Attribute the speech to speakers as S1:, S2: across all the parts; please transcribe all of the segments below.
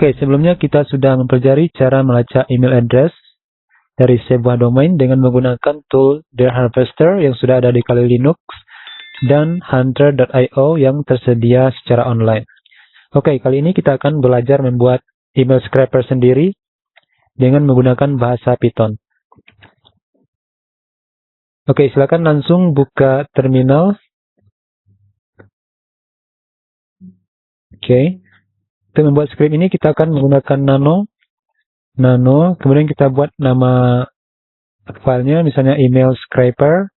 S1: Oke, sebelumnya kita sudah mempelajari cara melacak email address dari sebuah domain dengan menggunakan tool The Harvester yang sudah ada di Kali Linux dan Hunter.io yang tersedia secara online. Oke, kali ini kita akan belajar membuat email scraper sendiri dengan menggunakan bahasa Python. Oke, silakan langsung buka terminal. Oke, untuk membuat script ini kita akan menggunakan nano, kemudian kita buat nama filenya, misalnya email scraper.py,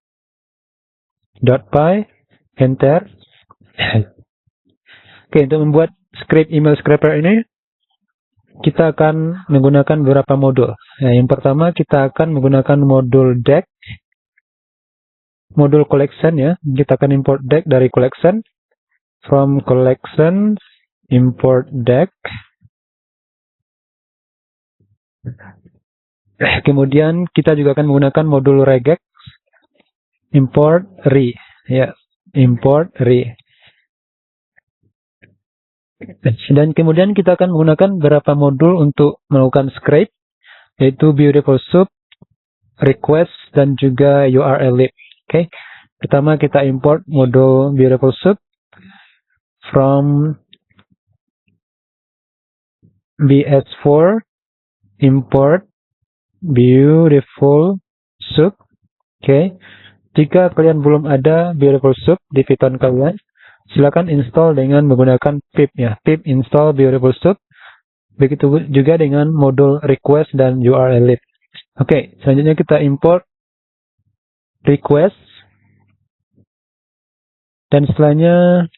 S1: enter. Oke, untuk membuat script email scraper ini, kita akan menggunakan beberapa modul. Nah, yang pertama kita akan menggunakan modul deck, modul collection ya. Kita akan import deck dari collection. From collection, import deck. Kemudian kita juga akan menggunakan modul regex, import re. Ya, import re. Dan kemudian kita akan menggunakan beberapa modul untuk melakukan scrape, yaitu beautiful soup, request, dan juga URL lib. Oke, pertama kita import modul beautiful soup from bs4, import beautiful soup. Oke, jika kalian belum ada beautiful soup di Python kalian, silakan install dengan menggunakan pip ya, pip install beautiful soup. Begitu juga dengan modul request dan URL lib. Oke, selanjutnya kita import request, dan setelahnya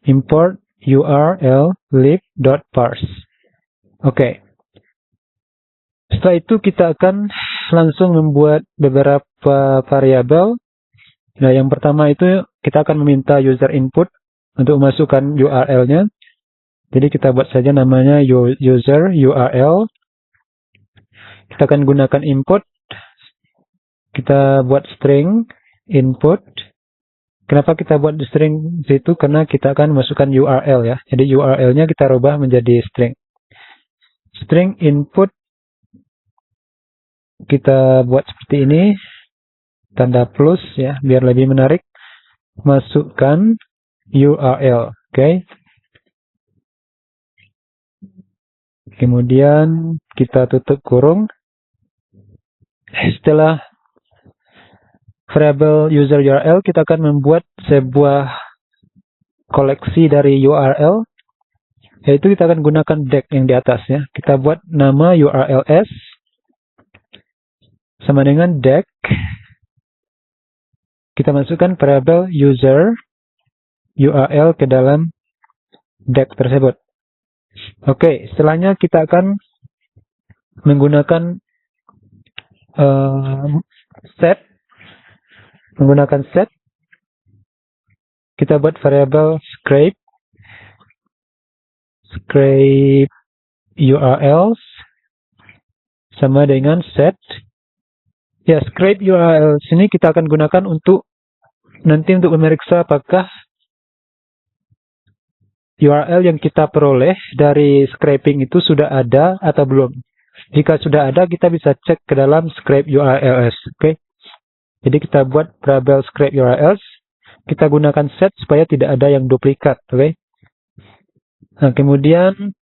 S1: import url-lib.parse. Oke. Setelah itu kita akan langsung membuat beberapa variabel. Nah, yang pertama itu kita akan meminta user input untuk memasukkan URL-nya. Jadi kita buat saja namanya user URL. Kita akan gunakan input. Kita buat string input. Kenapa kita buat string itu? Karena kita akan masukkan URL ya. Jadi URL-nya kita rubah menjadi string. String input kita buat seperti ini. Tanda plus ya, biar lebih menarik. Masukkan URL. Oke. Kemudian kita tutup kurung. Setelah variabel user URL, kita akan membuat sebuah koleksi dari URL, yaitu kita akan gunakan deck yang di atas ya. Kita buat nama URLs sama dengan deck. Kita masukkan variabel user URL ke dalam deck tersebut. Oke, setelahnya kita akan menggunakan set. Menggunakan set, kita buat variabel scrape URLs sama dengan set. Ya, scrape URL sini kita akan gunakan untuk nanti untuk memeriksa apakah URL yang kita peroleh dari scraping itu sudah ada atau belum. Jika sudah ada, kita bisa cek ke dalam scrape URLs. Oke. Jadi kita buat variabel scrape URLs, kita gunakan set supaya tidak ada yang duplikat, oke? Nah, kemudian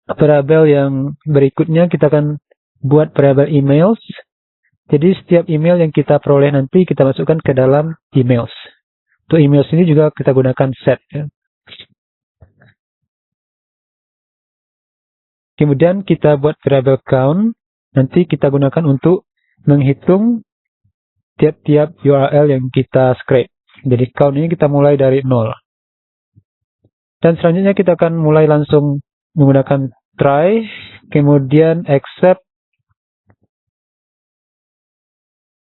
S1: variabel yang berikutnya kita akan buat variabel emails. Jadi setiap email yang kita peroleh nanti kita masukkan ke dalam emails. Untuk emails ini juga kita gunakan set. Ya. Kemudian kita buat variabel count, nanti kita gunakan untuk menghitung tiap-tiap URL yang kita scrape. Jadi count ini kita mulai dari 0. Dan selanjutnya kita akan mulai langsung menggunakan try, kemudian accept.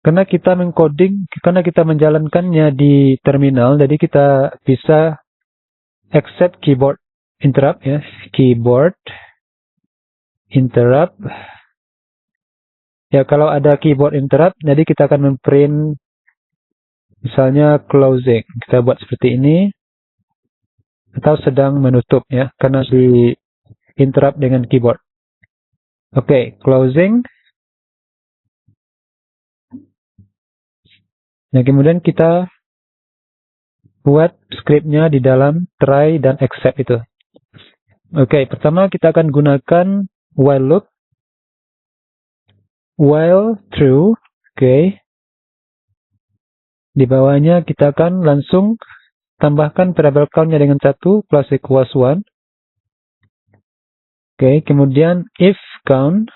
S1: Karena kita mengcoding, karena kita menjalankannya di terminal, jadi kita bisa accept keyboard interrupt ya, keyboard interrupt. Ya, kalau ada keyboard interrupt, jadi kita akan memprint misalnya closing. Kita buat seperti ini. Atau sedang menutup ya. Karena di interrupt dengan keyboard. Oke, closing. Nah, kemudian kita buat scriptnya di dalam try dan except itu. Oke, pertama kita akan gunakan while loop, while true. Oke, di bawahnya kita akan langsung tambahkan variable count-nya dengan 1 plus equals 1. Oke, kemudian if count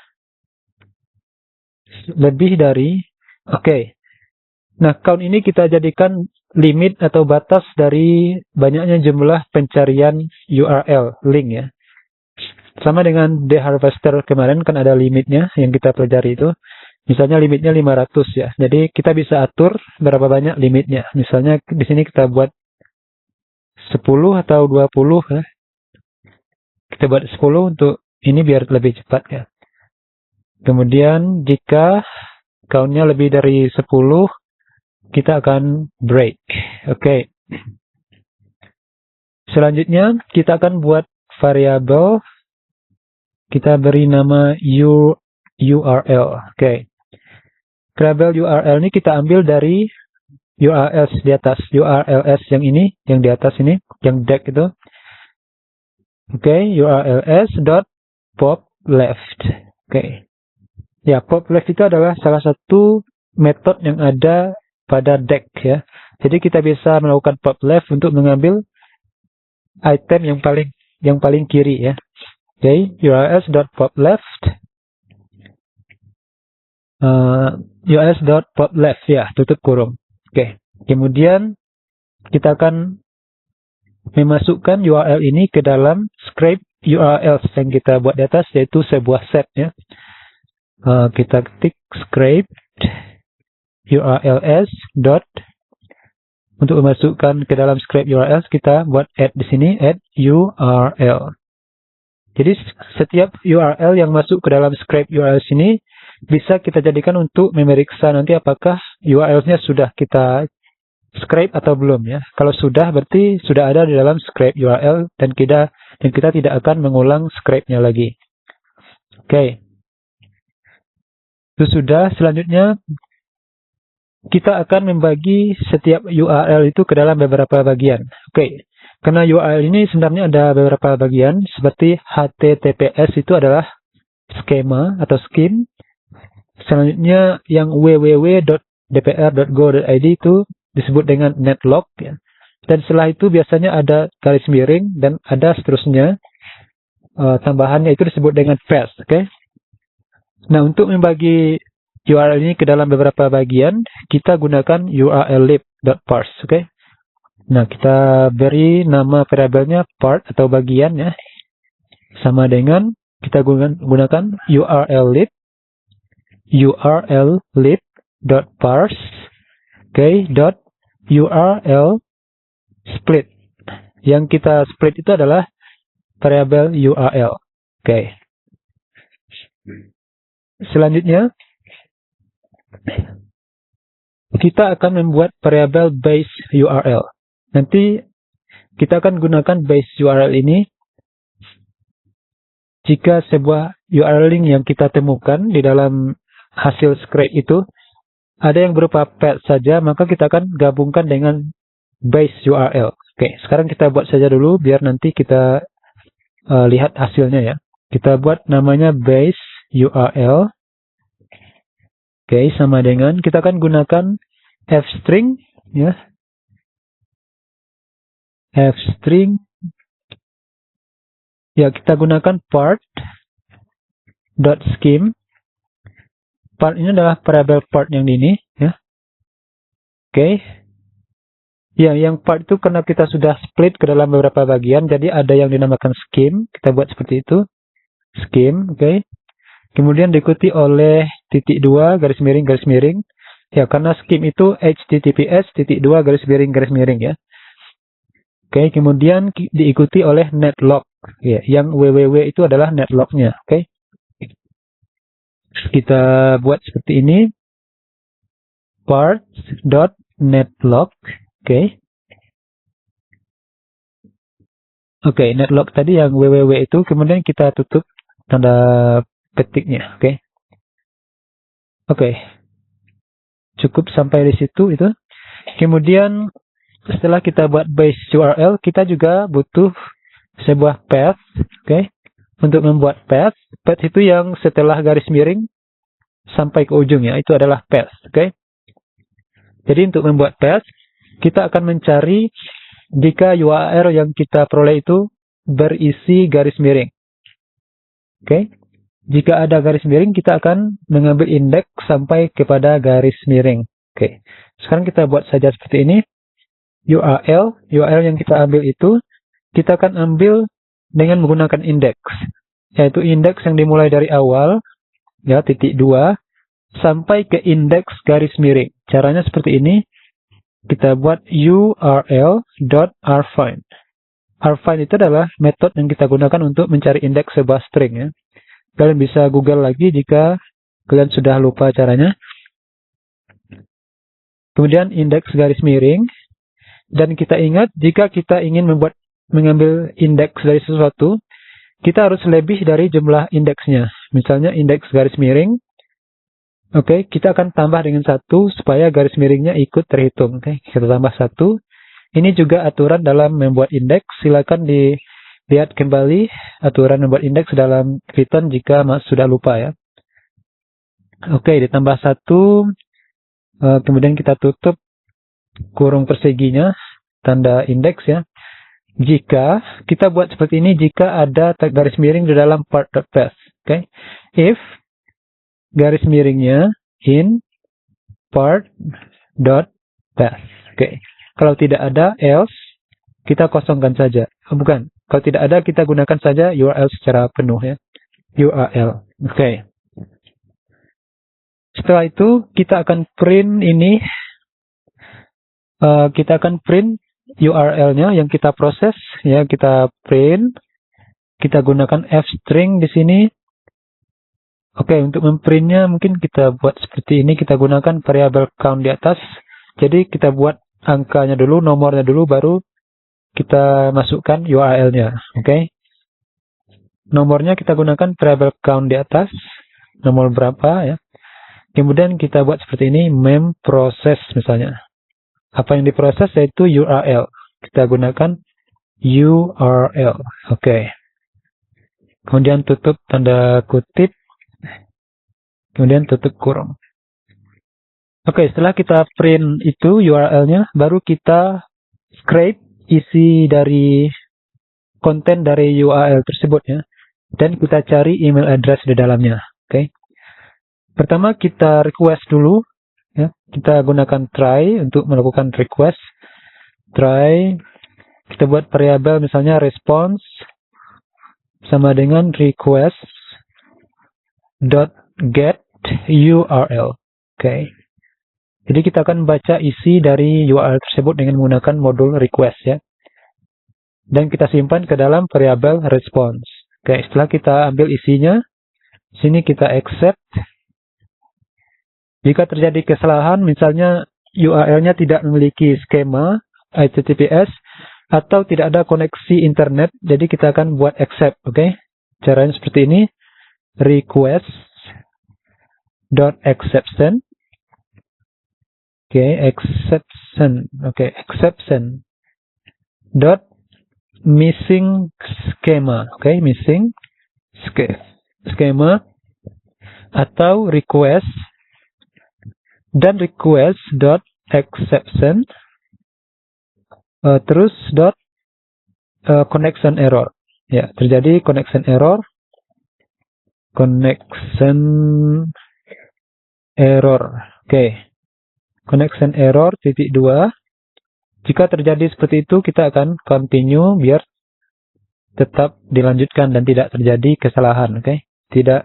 S1: lebih dari, oke. Nah, count ini kita jadikan limit atau batas dari banyaknya jumlah pencarian URL, link ya. Sama dengan The Harvester kemarin kan ada limitnya yang kita pelajari itu. Misalnya limitnya 500 ya. Jadi kita bisa atur berapa banyak limitnya. Misalnya di sini kita buat 10 atau 20 ya. Kita buat 10 untuk ini biar lebih cepat ya. Kemudian jika count-nya lebih dari 10, kita akan break. Oke. Selanjutnya kita akan buat variabel. Kita beri nama URL. Oke. Variabel URL ini kita ambil dari URLs di atas. URLs yang ini, yang di atas ini, yang deck itu. Oke, URLs dot pop left. Oke. Ya, pop left itu adalah salah satu metode yang ada pada deck ya. Jadi kita bisa melakukan pop left untuk mengambil item yang paling kiri ya. Oke, URLs dot pop left. URLs.popLeft ya, tutup kurung. Oke. Kemudian kita akan memasukkan URL ini ke dalam script URL yang kita buat di atas, yaitu sebuah set ya. Kita ketik script URLs dot, untuk memasukkan ke dalam script URLs kita buat add di sini, add URL. Jadi setiap URL yang masuk ke dalam script URL sini bisa kita jadikan untuk memeriksa nanti apakah URL-nya sudah kita scrape atau belum ya. Kalau sudah berarti sudah ada di dalam script URL dan kita tidak akan mengulang scrape-nya lagi. Oke. Itu sudah. Selanjutnya kita akan membagi setiap URL itu ke dalam beberapa bagian. Oke. Karena URL ini sebenarnya ada beberapa bagian seperti HTTPS itu adalah skema atau scheme. Selanjutnya yang www.dpr.go.id itu disebut dengan netlog ya. Dan setelah itu biasanya ada garis miring dan ada seterusnya. Tambahannya itu disebut dengan fast, oke? Nah, untuk membagi URL ini ke dalam beberapa bagian, kita gunakan urllib.parse, oke? Nah, kita beri nama variabelnya part atau bagian ya. Sama dengan kita gunakan urllib.parse, oke, .url split. Yang kita split itu adalah variabel URL. Oke. Selanjutnya kita akan membuat variabel base URL. Nanti kita akan gunakan base URL ini jika sebuah URL link yang kita temukan di dalam hasil scrape itu ada yang berupa path saja, maka kita akan gabungkan dengan base URL. Oke, sekarang kita buat saja dulu biar nanti kita lihat hasilnya ya. Kita buat namanya base URL. Oke, sama dengan kita akan gunakan fstring ya. Fstring. Ya, kita gunakan part.scheme. Part ini adalah variabel part yang ini ya. Oke. Ya, yang part itu karena kita sudah split ke dalam beberapa bagian, jadi ada yang dinamakan scheme. Kita buat seperti itu. Scheme, oke. Kemudian diikuti oleh titik 2 garis miring. Ya, karena scheme itu https:// garis miring ya. Oke, kemudian diikuti oleh netlog. Ya, yang www itu adalah netlognya, oke. Kita buat seperti ini. Part.netlog, oke. Oke, netlog tadi yang www itu, kemudian kita tutup tanda petiknya. Oke, cukup sampai di situ itu. Kemudian setelah kita buat base URL, kita juga butuh sebuah path. Untuk membuat path itu yang setelah garis miring sampai ke ujungnya, itu adalah path. Jadi untuk membuat path, kita akan mencari jika URL yang kita peroleh itu berisi garis miring. Jika ada garis miring, kita akan mengambil indeks sampai kepada garis miring. Sekarang kita buat saja seperti ini. URL yang kita ambil itu, kita akan ambil dengan menggunakan indeks. Yaitu indeks yang dimulai dari awal, ya, titik 2, sampai ke indeks garis miring. Caranya seperti ini. Kita buat url.rfind. Rfind itu adalah metode yang kita gunakan untuk mencari indeks sebuah string, ya. Kalian bisa Google lagi jika kalian sudah lupa caranya. Kemudian indeks garis miring. Dan kita ingat, jika kita ingin mengambil indeks dari sesuatu, kita harus lebih dari jumlah indeksnya. Misalnya indeks garis miring. Kita akan tambah dengan 1 supaya garis miringnya ikut terhitung. Kita tambah 1. Ini juga aturan dalam membuat indeks. Silakan dilihat kembali aturan membuat indeks dalam Python jika sudah lupa, ya. Ditambah 1. Kemudian kita tutup kurung perseginya, tanda indeks, ya. Jika kita buat seperti ini, jika ada garis miring di dalam part.path. If garis miringnya in part.path. Kalau tidak ada, else, kita kosongkan saja. Bukan, kalau tidak ada, kita gunakan saja URL secara penuh, ya. URL. Setelah itu, kita akan print ini. Kita akan print URL-nya yang kita proses, ya. Kita print. Kita gunakan f-string di sini. Untuk memprintnya mungkin kita buat seperti ini. Kita gunakan variabel count di atas. Jadi kita buat angkanya dulu, nomornya dulu, baru kita masukkan URL-nya. Nomornya kita gunakan variabel count di atas. Nomor berapa, ya. Kemudian kita buat seperti ini, mem process misalnya. Apa yang diproses yaitu URL. Kita gunakan URL. Kemudian tutup tanda kutip. Kemudian tutup kurung. Setelah kita print itu URL-nya, baru kita scrape isi dari konten dari URL tersebut, ya. Dan kita cari email address di dalamnya. Pertama kita request dulu, ya. Kita gunakan try untuk melakukan request. Try, kita buat variabel misalnya response sama dengan request .get URL. Jadi kita akan baca isi dari URL tersebut dengan menggunakan modul request, ya. Dan kita simpan ke dalam variabel response. Setelah kita ambil isinya, sini kita accept. Jika terjadi kesalahan, misalnya URL-nya tidak memiliki skema HTTPS atau tidak ada koneksi internet, jadi kita akan buat accept. Caranya seperti ini. Request.exception. Exception. Missing schema. Missing schema. Atau request. Dan request.exception. Terus connection error. Ya, terjadi connection error. Connection error titik 2. Jika terjadi seperti itu, kita akan continue biar tetap dilanjutkan dan tidak terjadi kesalahan. Tidak,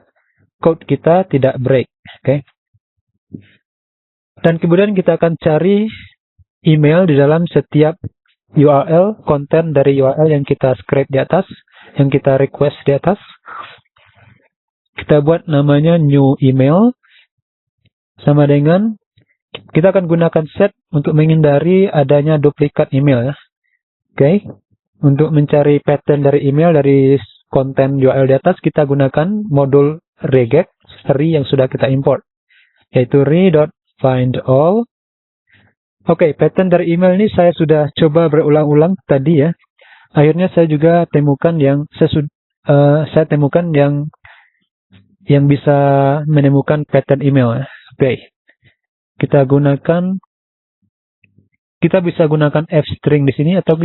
S1: code kita tidak break. Dan kemudian kita akan cari email di dalam setiap URL, konten dari URL yang kita scrape di atas, yang kita request di atas. Kita buat namanya new email, sama dengan kita akan gunakan set untuk menghindari adanya duplikat email, ya. Untuk mencari pattern dari email dari konten URL di atas, kita gunakan modul regex yang sudah kita import, yaitu re.findAll. Oke, pattern dari email ini saya sudah coba berulang-ulang tadi ya. Akhirnya saya juga temukan yang saya temukan yang bisa menemukan pattern email. Oke, kita bisa gunakan f string di sini atau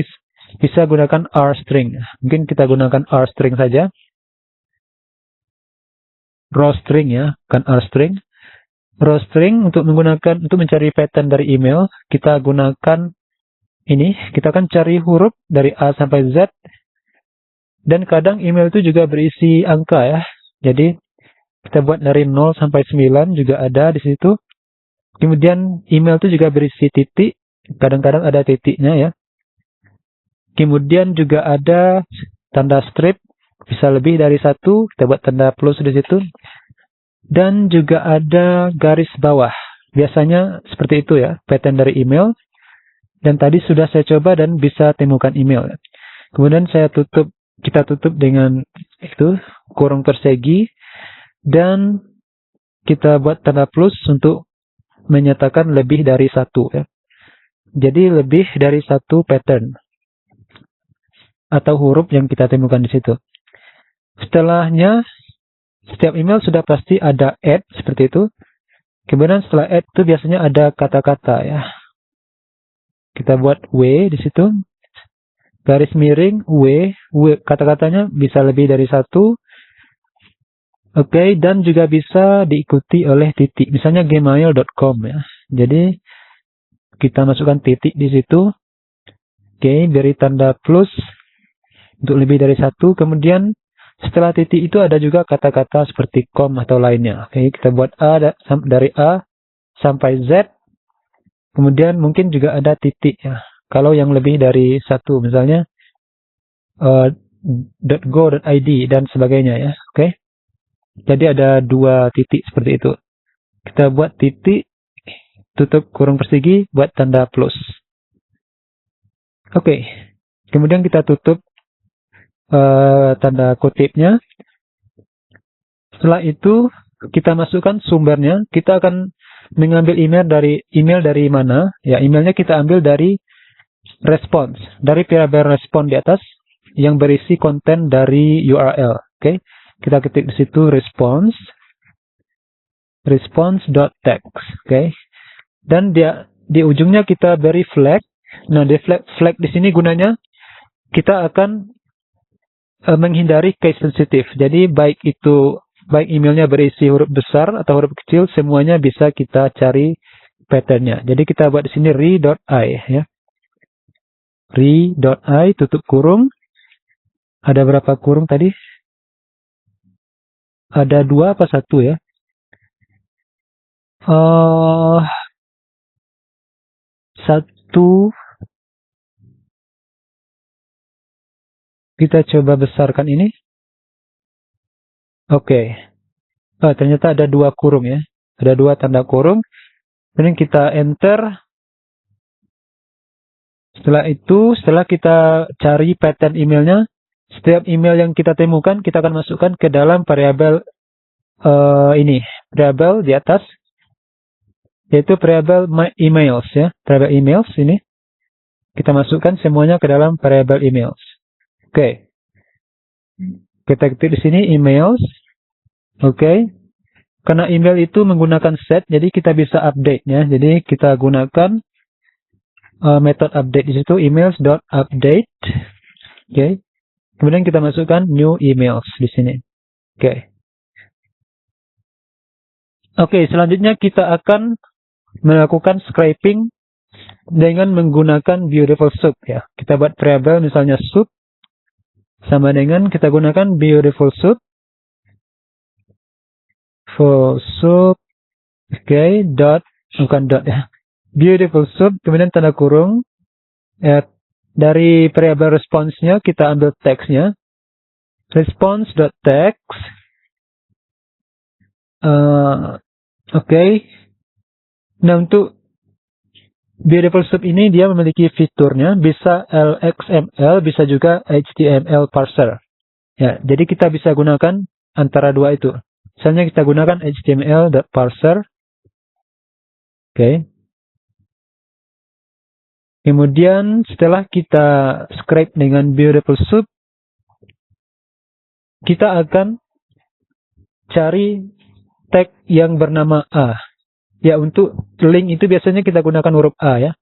S1: bisa gunakan r string. Mungkin kita gunakan r string saja. Raw string ya, bukan r string. Raw string untuk mencari pattern dari email, kita gunakan ini. Kita akan cari huruf dari A sampai Z. Dan kadang email itu juga berisi angka ya. Jadi kita buat dari 0 sampai 9 juga ada di situ. Kemudian email itu juga berisi titik. Kadang-kadang ada titiknya ya. Kemudian juga ada tanda strip. Bisa lebih dari 1. Kita buat tanda plus di situ. Dan juga ada garis bawah. Biasanya seperti itu ya, pattern dari email. Dan tadi sudah saya coba dan bisa temukan email. Kemudian kita tutup dengan itu, kurung persegi. Dan kita buat tanda plus untuk menyatakan lebih dari 1 ya. Jadi lebih dari 1 pattern atau huruf yang kita temukan di situ. Setelahnya, setiap email sudah pasti ada add seperti itu. Kemudian setelah add itu biasanya ada kata-kata ya. Kita buat W di situ. Garis miring W kata-katanya bisa lebih dari 1. Oke, dan juga bisa diikuti oleh titik. Misalnya gmail.com ya. Jadi kita masukkan titik di situ. Oke, beri tanda plus untuk lebih dari 1. Kemudian setelah titik itu ada juga kata-kata seperti com atau lainnya. Oke, kita buat dari A sampai Z. Kemudian mungkin juga ada titik ya. Kalau yang lebih dari 1, misalnya .go.id dan sebagainya ya. Oke. Jadi ada 2 titik seperti itu. Kita buat titik, tutup kurung persegi, buat tanda plus. Oke. Kemudian kita tutup tanda kutipnya. Setelah itu kita masukkan sumbernya. Kita akan mengambil email dari mana? Ya, emailnya kita ambil dari response, dari variabel respon di atas yang berisi konten dari URL. Oke, kita ketik di situ response.text. Oke, dan di ujungnya kita beri flag. Nah, di flag di sini gunanya kita akan menghindari case sensitive. Jadi baik emailnya berisi huruf besar atau huruf kecil, semuanya bisa kita cari patternnya. Jadi kita buat di sini re.i ya. Re.i tutup kurung. Ada berapa kurung tadi? Ada 2 apa 1 ya? 1. Kita coba besarkan ini. Oke. Ternyata ada 2 kurung ya. Ada 2 tanda kurung. Kemudian kita enter. Setelah kita cari pattern emailnya, setiap email yang kita temukan, kita akan masukkan ke dalam variabel variabel di atas, yaitu variabel my emails ya. Variabel emails ini kita masukkan semuanya ke dalam variabel emails. Oke. Kita ketik di sini emails. Oke. Karena email itu menggunakan set, jadi kita bisa update-nya. Jadi kita gunakan metode update di situ, emails.update. Oke. Kemudian kita masukkan new emails di sini. Oke. Oke, selanjutnya kita akan melakukan scraping dengan menggunakan beautiful soup ya. Kita buat variabel misalnya soup sama dengan kita gunakan beautiful soup. For soup. Oke, bukan dot ya. Beautiful soup, kemudian tanda kurung. Dari variabel response-nya kita ambil text-nya. Response.text. Oke. Nah, untuk Beautiful Soup ini dia memiliki fiturnya bisa LXML, bisa juga HTML parser. Ya, jadi kita bisa gunakan antara dua itu. Misalnya kita gunakan HTML.parser. Oke. Kemudian setelah kita scrape dengan Beautiful Soup, kita akan cari tag yang bernama A. Ya, untuk link itu biasanya kita gunakan huruf A ya.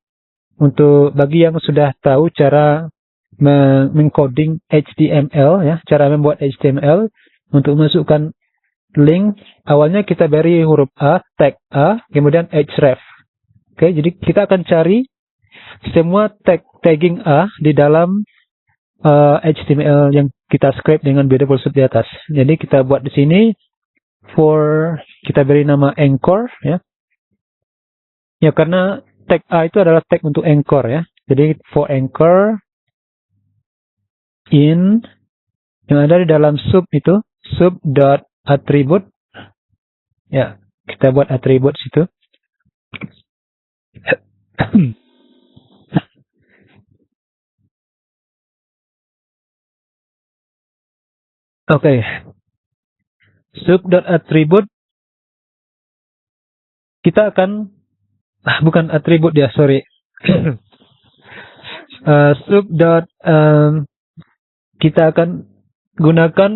S1: Untuk bagi yang sudah tahu cara mengcoding HTML ya, cara membuat HTML untuk masukkan link, awalnya kita beri huruf A, tag A, kemudian href. Oke, jadi kita akan cari semua tagging A di dalam HTML yang kita scrape dengan Beautiful Soup di atas. Jadi kita buat di sini kita beri nama anchor ya. Ya, karena tag A itu adalah tag untuk anchor ya. Jadi for anchor in yang ada di dalam soup itu soup.attribute. Ya, kita buat atribut situ. Oke. Soup.attribute kita akan bukan atribut ya, sorry. Kita akan gunakan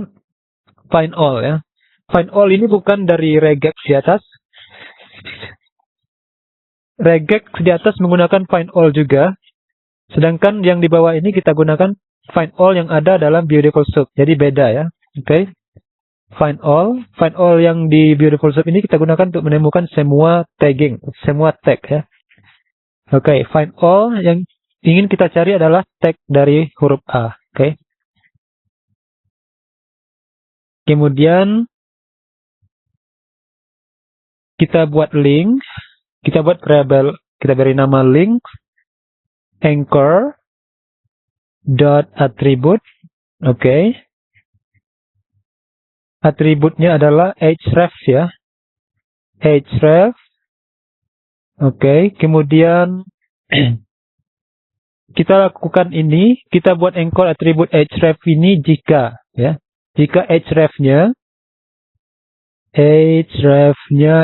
S1: find all ya. Find all ini bukan dari regex di atas. Regex di atas menggunakan find all juga. Sedangkan yang di bawah ini kita gunakan find all yang ada dalam Beautiful Soup. Jadi beda ya. Oke. Find all yang di Beautiful Soup ini kita gunakan untuk menemukan semua tagging, semua tag ya. Oke, find all yang ingin kita cari adalah tag dari huruf A. Oke. Kemudian kita buat link, kita buat variabel, kita beri nama link anchor dot attribute. Oke. Atributnya adalah href ya. Href. Oke, kemudian kita lakukan ini, kita buat anchor atribut href ini jika ya. Jika hrefnya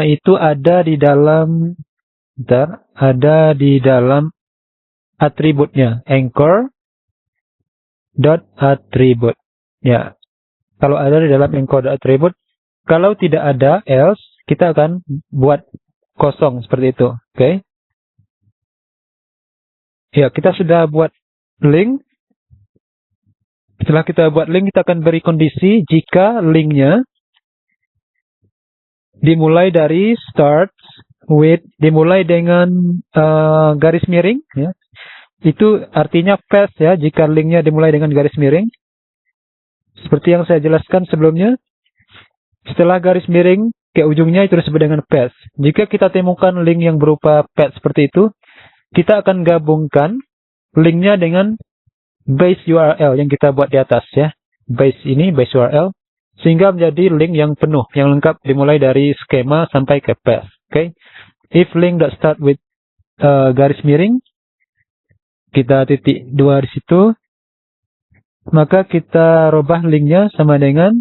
S1: itu ada di dalam atributnya anchor dot attribute. Ya. Kalau ada di dalam anchor dot attribute, kalau tidak ada else, kita akan buat kosong seperti itu. Oke. Ya, kita sudah buat link. Setelah kita buat link, kita akan beri kondisi jika linknya dimulai dari dimulai dengan garis miring. Ya. Itu artinya fast ya, jika linknya dimulai dengan garis miring. Seperti yang saya jelaskan sebelumnya, setelah garis miring ke ujungnya itu disebut dengan path. Jika kita temukan link yang berupa path seperti itu, kita akan gabungkan linknya dengan base URL yang kita buat di atas ya. Base URL, sehingga menjadi link yang penuh, yang lengkap dimulai dari skema sampai ke path. Okay? If link that start with garis miring, kita titik 2 di situ, maka kita robah linknya sama dengan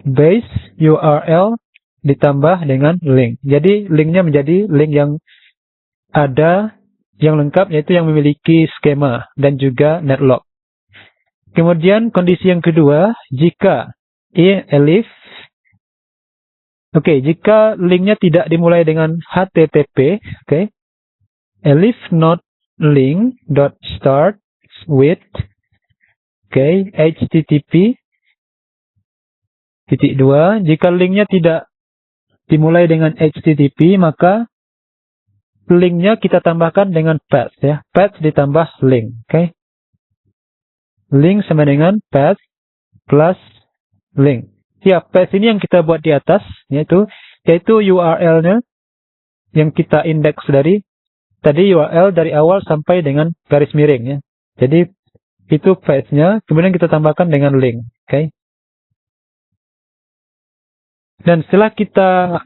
S1: base URL ditambah dengan link. Jadi linknya menjadi link yang ada, yang lengkap, yaitu yang memiliki skema dan juga netlog. Kemudian kondisi yang kedua, jika jika linknya tidak dimulai dengan HTTP, elif not link dot start with HTTP titik 2. Jika linknya tidak dimulai dengan HTTP, maka linknya kita tambahkan dengan path ya. Path ditambah link. Link sama dengan path plus link. Ya, path ini yang kita buat di atas, yaitu URL-nya yang kita indeks tadi URL dari awal sampai dengan garis miring ya. Jadi itu path-nya, kemudian kita tambahkan dengan link. Dan setelah kita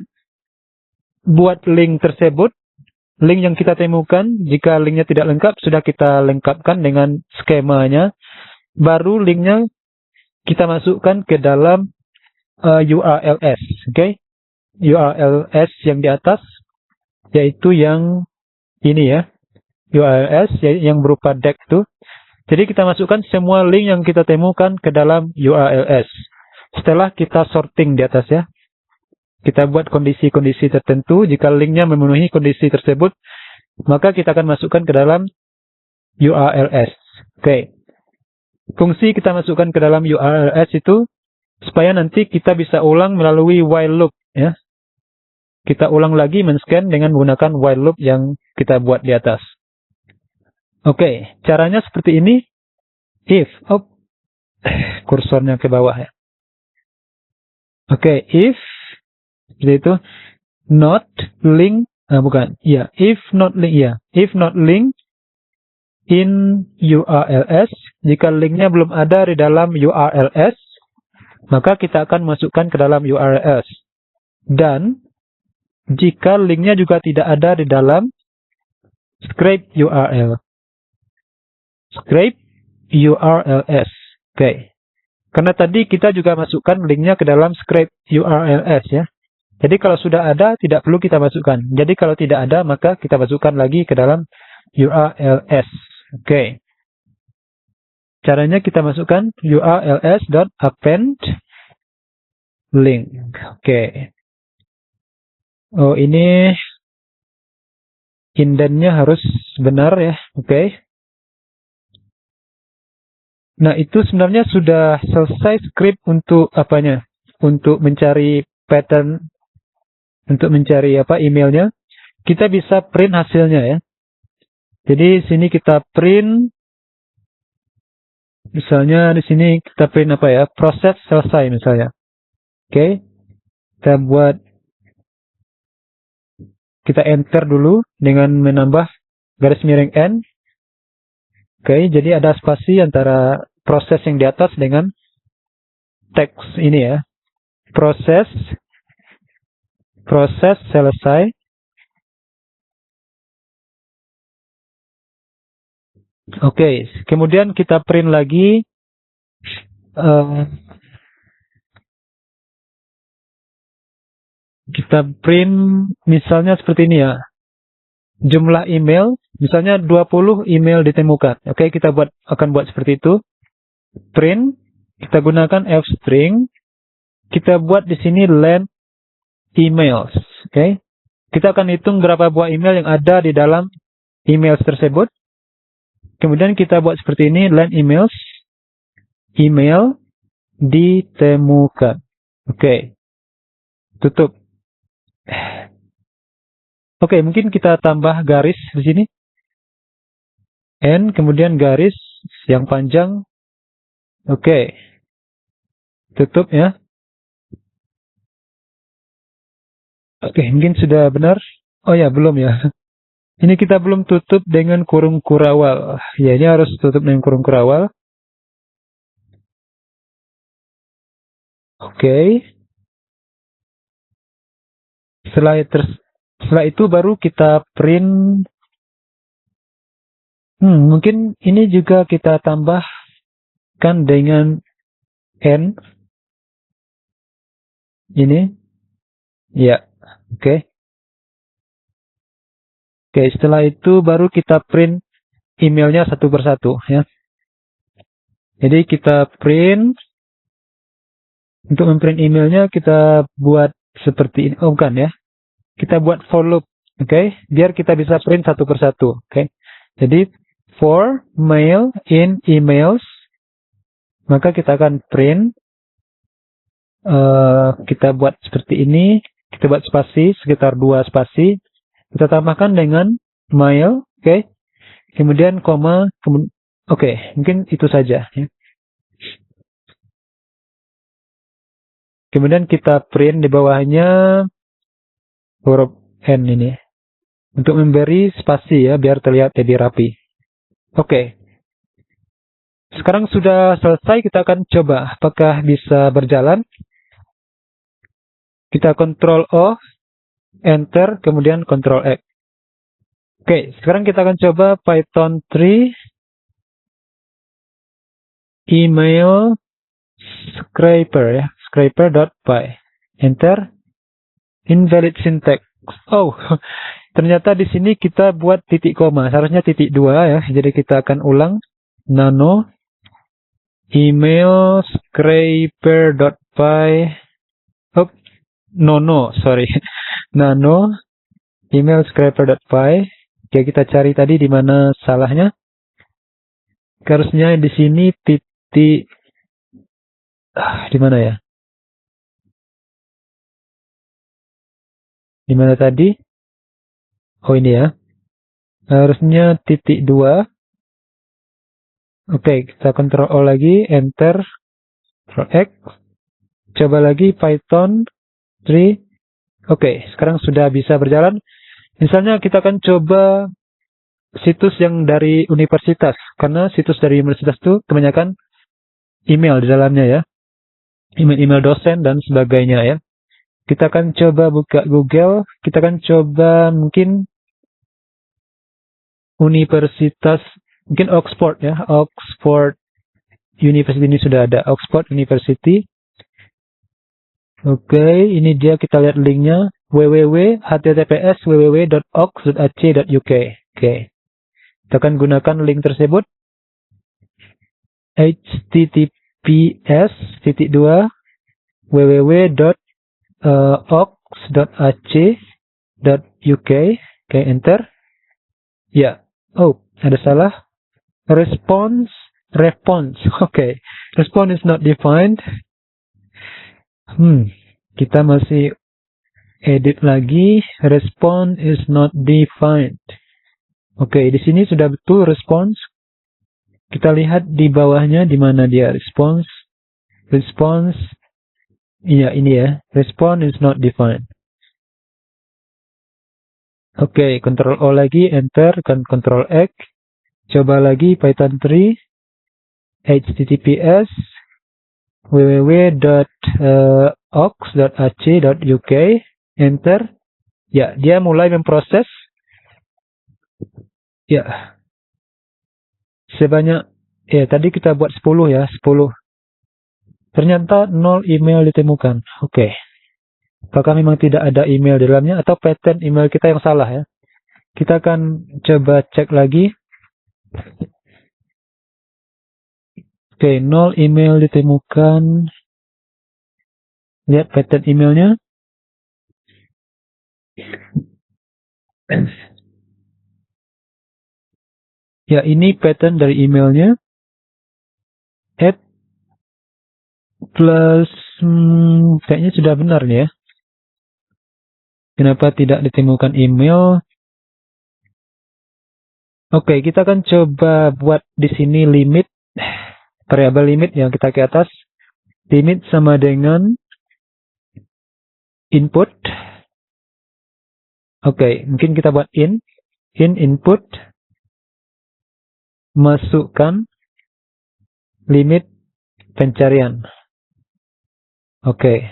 S1: buat link tersebut, link yang kita temukan, jika linknya tidak lengkap, sudah kita lengkapkan dengan skemanya. Baru linknya kita masukkan ke dalam URLs. Oke, URLs yang di atas, yaitu yang ini ya, URLs yang berupa DAG itu. Jadi kita masukkan semua link yang kita temukan ke dalam URLs. Setelah kita sorting di atas ya, kita buat kondisi-kondisi tertentu. Jika linknya memenuhi kondisi tersebut, maka kita akan masukkan ke dalam URLs. Oke. Fungsi kita masukkan ke dalam URLs itu supaya nanti kita bisa ulang melalui while loop ya. Kita ulang lagi men-scan dengan menggunakan while loop yang kita buat di atas. Oke, caranya seperti ini. If, kursornya ke bawah ya. Oke, if, seperti itu, not link, if not link in URLs, jika linknya belum ada di dalam URLs, maka kita akan masukkan ke dalam URLs. Dan jika linknya juga tidak ada di dalam scrape URL. Scrape URLs. Oke. Karena tadi kita juga masukkan linknya ke dalam scrape URLs ya. Jadi kalau sudah ada, tidak perlu kita masukkan. Jadi kalau tidak ada, maka kita masukkan lagi ke dalam URLs. Oke. Caranya kita masukkan urls.append link. Oke. Oh, ini indentnya harus benar ya. Oke. Nah, itu sebenarnya sudah selesai script untuk apanya? Untuk mencari pattern, untuk mencari emailnya. Kita bisa print hasilnya ya. Jadi sini kita print, misalnya di sini kita print proses selesai misalnya. Oke. Kita enter dulu dengan menambah garis miring N. Oke, jadi ada spasi antara proses yang di atas dengan teks ini ya. Proses selesai. Oke, kemudian kita print lagi kita print misalnya seperti ini ya. Jumlah email, misalnya 20 email ditemukan. Oke, kita akan buat seperti itu. Print, kita gunakan f-string. Kita buat di sini length emails. Oke. Kita akan hitung berapa buah email yang ada di dalam email tersebut. Kemudian kita buat seperti ini, length emails. Email ditemukan. Oke. Tutup. Oke, mungkin kita tambah garis di sini. N, kemudian garis yang panjang. Oke. Tutup ya. Oke, mungkin sudah benar. Oh ya, belum ya. Ini kita belum tutup dengan kurung kurawal. Ya, ini harus tutup dengan kurung kurawal. Oke. Setelah itu baru kita print. Mungkin ini juga kita tambahkan dengan N. Ini. Ya, oke. Oke, setelah itu baru kita print emailnya satu persatu ya. Jadi kita print. Untuk memprint emailnya kita buat seperti ini. Oh, bukan ya. Kita buat for loop. Oke, biar kita bisa print satu persatu. Oke. Jadi for mail in emails, maka kita akan print. Kita buat seperti ini. Kita buat spasi sekitar 2 spasi. Kita tambahkan dengan mail. Oke. Kemudian koma. Oke, mungkin itu saja ya. Kemudian kita print di bawahnya huruf N ini. Untuk memberi spasi ya, biar terlihat lebih rapi. Oke. Sekarang sudah selesai, kita akan coba apakah bisa berjalan. Kita Ctrl O, Enter, kemudian Ctrl X. Oke, sekarang kita akan coba Python 3 email scraper ya, scraper.py. Enter. Invalid syntax. Oh, ternyata di sini kita buat titik koma. Seharusnya titik 2 ya. Jadi kita akan ulang. Nano email scraper.py. Oh, sorry. Nano email scraper.py. Oke, kita cari tadi di mana salahnya. Harusnya di sini titik di mana ya? Di mana tadi? Oh, ini ya. Harusnya titik 2. Oke, kita Ctrl O lagi, Enter, Ctrl X. Coba lagi Python 3. Oke, sekarang sudah bisa berjalan. Misalnya kita akan coba situs yang dari universitas. Karena situs dari universitas itu kebanyakan email di dalamnya ya. Email-email dosen dan sebagainya ya. Kita akan coba buka Google. Kita akan coba mungkin universitas, mungkin Oxford ya. Oxford University ini sudah ada. Oxford University. Oke, ini dia, kita lihat linknya. https://www.ox.ac.uk. Oke. Kita akan gunakan link tersebut. https://www.ox.ac.uk. Oke, enter. Ya. Oh, ada salah. Response. Oke. Response is not defined. Kita masih edit lagi. Response is not defined. Oke, di sini sudah betul response. Kita lihat di bawahnya di mana dia response. Response. Iya, ini ya. Response is not defined. Oke, Ctrl O lagi, Enter, kan Ctrl X. Coba lagi Python 3. https www.ox.ac.uk. Enter. Ya, dia mulai memproses. Ya. Sebanyak, ya tadi kita buat 10 ya, 10. Ternyata 0 email ditemukan. Oke. Apakah memang tidak ada email di dalamnya atau pattern email kita yang salah ya? Kita akan coba cek lagi. Oke, 0 email ditemukan. Lihat pattern emailnya. Ya, ini pattern dari emailnya. Add plus, kayaknya sudah benar nih ya. Kenapa tidak ditemukan email? Oke, kita akan coba buat di sini limit. Variabel limit yang kita ke atas. Limit sama dengan input. Oke, mungkin kita buat in input. Masukkan limit pencarian. Oke.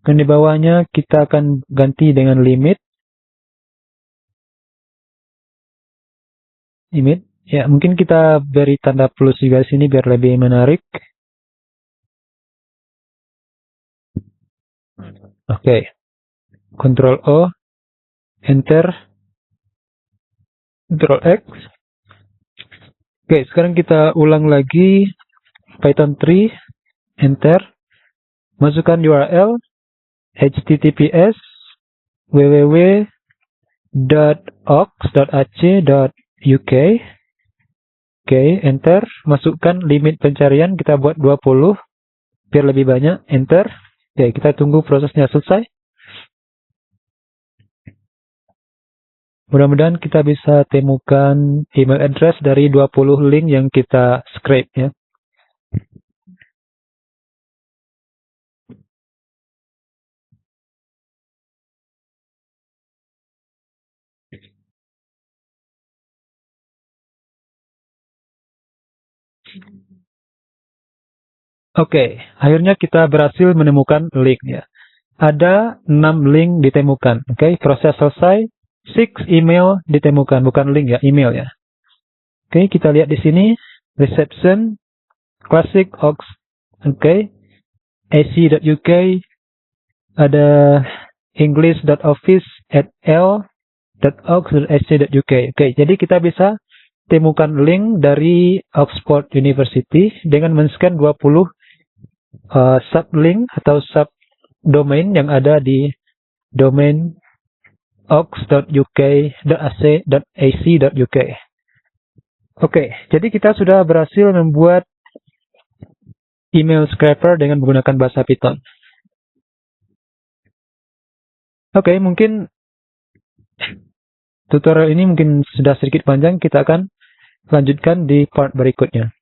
S1: Dan di bawahnya kita akan ganti dengan limit. Ya, mungkin kita beri tanda plus juga di sini biar lebih menarik. Oke. Ctrl O, Enter, Ctrl X. Oke, sekarang kita ulang lagi Python 3, Enter. Masukkan URL https www.ox.ac.uk. Oke, Enter. Masukkan limit pencarian, kita buat 20 biar lebih banyak. Enter. Oke, kita tunggu prosesnya selesai. Mudah-mudahan kita bisa temukan email address dari 20 link yang kita scrape ya. Oke, akhirnya kita berhasil menemukan link ya. ada 6 link ditemukan. Oke, proses selesai. 6 email ditemukan, bukan link ya, email ya. Oke, kita lihat di sini reception classic aux. Oke, ac.uk, ada english.office@l.aux.ac.uk. Oke, jadi kita bisa temukan link dari Oxford University dengan men-scan 20 sublink atau subdomain yang ada di domain ox.uk.ac.uk. Oke, jadi kita sudah berhasil membuat email scraper dengan menggunakan bahasa Python. Oke, mungkin tutorial ini mungkin sudah sedikit panjang, kita akan lanjutkan di part berikutnya.